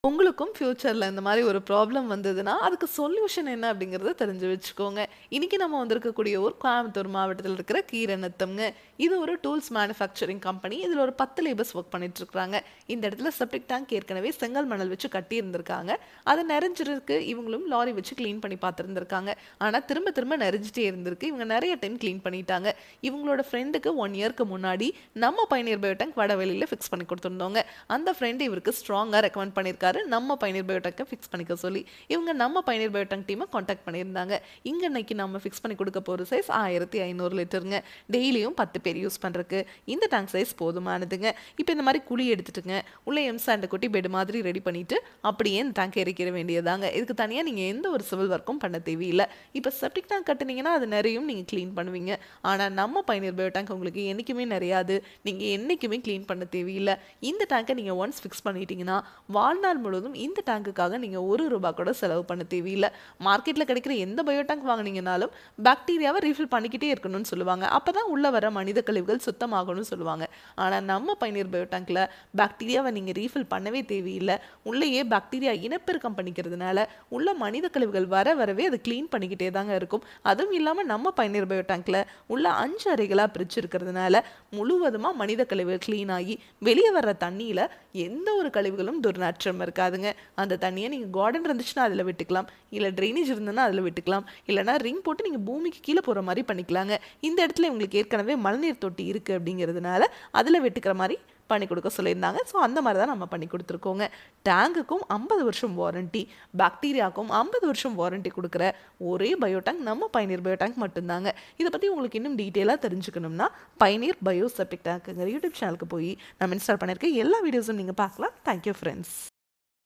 உங்களுக்கும் ஃபியூச்சர்ல இந்த மாரி ஒரு ப்ராப்ளம் வந்ததுன்னா, அதுக்கு சொல்யூஷன் என்ன அப்படிங்கிறத தெரிஞ்சு வச்சுக்கோங்க. இன்னைக்கு நம்ம வந்திருக்கக்கூடிய ஊர் கோயம்புத்தூர் மாவட்டத்தில இருக்கிற கீரநத்தம்ங்க. இது ஒரு டூல்ஸ் மேனுஃபேக்சரிங் கம்பெனி. இதில ஒரு 10 லேபர்ஸ் ஒர்க் பண்ணிட்டு இருக்காங்க. இந்த இடத்துல செப்டிக் டேங்க் ஏற்கனவே செங்கல் மணல் வச்சு கட்டி இருந்திருக்காங்க. அது நெறஞ்சிருக்கு. இவங்களும் லாரி வச்சு கிளீன் பண்ணி பார்த்திருந்திருக்காங்க. ஆனா திரும்ப திரும்ப நெறஞ்சிட்டே இருந்திருக்கு. இவங்க நெறைய டைம் கிளீன் பண்ணிட்டாங்க. இவங்களோட ஃப்ரெண்டுக்கு 1 இயர்க்கு முன்னாடி நம்ம பயனியர் பயோ டேங்க் வடவெளியில ஃபிக்ஸ் பண்ணி குடுத்திருந்தோங்க. அந்த ஃப்ரெண்ட் இவருக்கு ஸ்ட்ராங்கா ரெக்கமெண்ட் பண்ணியிருக்காரு. நம்ம பயனியர் பயோ டேங்க ஃபிக்ஸ் பண்ணிக்க சொல்லி. இவங்க நம்ம பயனியர் பயோ டேங்க் டீமை கான்டாக்ட் பண்ணியிருந்தாங்க. இங்க இன்னைக்கு நம்ம ஃபிக்ஸ் பண்ணி கொடுக்க போற சைஸ் 1500 லிட்டருங்க. டெய்லியும் 10 பேர் யூஸ் பண்றதுக்கு இந்த டேங்க் சைஸ் போதுமானதுங்க. இப்போ இந்த மாதிரி குழி எடுத்துட்டுங்க. உள்ள எம்சாண்ட் கொட்டி பெட் மாதிரி ரெடி பண்ணிட்டு அப்படியே இந்த டேங்க் இறக்கிற வேண்டியதாங்க. இதுக்கு தனியா நீங்க எந்த ஒரு சிவில் ஒர்க்கும் பண்ண தேவையில்லை. இப்போ செப்டிக் டேங்க் கட்டுனீங்கன்னா அது நிறையும் நீங்க க்ளீன் பண்ணுவீங்க. ஆனா நம்ம பயனியர் பயோ டேங்க் உங்களுக்கு என்னைக்குமே நிறையாது. நீங்க என்னைக்குமே க்ளீன் பண்ண தேவையில்லை. இந்த டேங்கை நீங்க ஒன்ஸ் ஃபிக்ஸ் பண்ணிட்டீங்கன்னா வாழ்நாள் முழுவதும் இந்த டேங்குக்காக நீங்க ₹1 கூட செலவு பண்ண தேவையில்லை. மார்க்கெட்ல கிடைக்கிற எந்த பயோ டேங்க் வாங்குனீங்கனாலும் பாக்டீரியாவை ரீஃபில் பண்ணிக்கிட்டே இருக்கணும்னு சொல்லுவாங்க. அப்பதான் உள்ள வர மனித கழிவுகள் சுத்தமாகணும்னு சொல்லுவாங்க. ஆனா நம்ம பயனியர் பயோ டேங்க்ல பாக்டீரியாவை நீங்க ரீஃபில் பண்ணவே தேவையில்லை. உள்ளேயே பாக்டீரியா இனப்பெருக்கம் பண்ணிக்கிறதுனால உள்ள மனித கழிவுகள் வரவே அது க்ளீன் பண்ணிக்கிட்டே தாங்க இருக்கும். அதுவும் இல்லாம நம்ம பயனியர் பயோ டேங்க்ல உள்ள 5 அறைகளா பிரிச்சு இருக்கிறதுனால முழுவதுமா மனித கழிவுகள் க்ளீன் ஆகி வெளியே வர்ற தண்ணியில எந்த ஒரு கழிவுகளும் துர்நாற்றம் இருக்காதுங்க. அந்த தண்ணியை நீங்க கார்டன் இருந்துச்சுன்னா அதுல விட்டுக்கலாம், இல்ல ட்ரைனேஜ் இருந்ததுன்னா அதுல விட்டுக்கலாம், இல்லைன்னா ரிங் போட்டு நீங்க பூமிக்கு கீழே போற மாதிரி பண்ணிக்கலாங்க. இந்த இடத்துல உங்களுக்கு ஏற்கனவே மழைநீர் தொட்டி இருக்கு அப்படிங்கிறதுனால அதுல வெட்டுக்கிற மாதிரி பண்ணி கொடுக்க சொல்லியிருந்தாங்க. ஸோ அந்த மாதிரி தான் நம்ம பண்ணி கொடுத்துருக்கோங்க. டேங்குக்கும் 50 வருஷம் வாரண்டி, பாக்டீரியாவுக்கும் 50 வருஷம் வாரண்டி கொடுக்குற ஒரே பயோ டேங்க் நம்ம பயனியர் பயோ டேங்க் மட்டும்தாங்க. இதை பற்றி உங்களுக்கு இன்னும் டீட்டெயிலாக தெரிஞ்சுக்கணும்னா பயனியர் பயோ செப்டிக் டேங்க்குங்கிற யூடியூப் சேனலுக்கு போய் நம்ம இன்ஸ்டால் பண்ணியிருக்க எல்லா வீடியோஸும் நீங்கள் பார்க்கலாம். Thank you friends.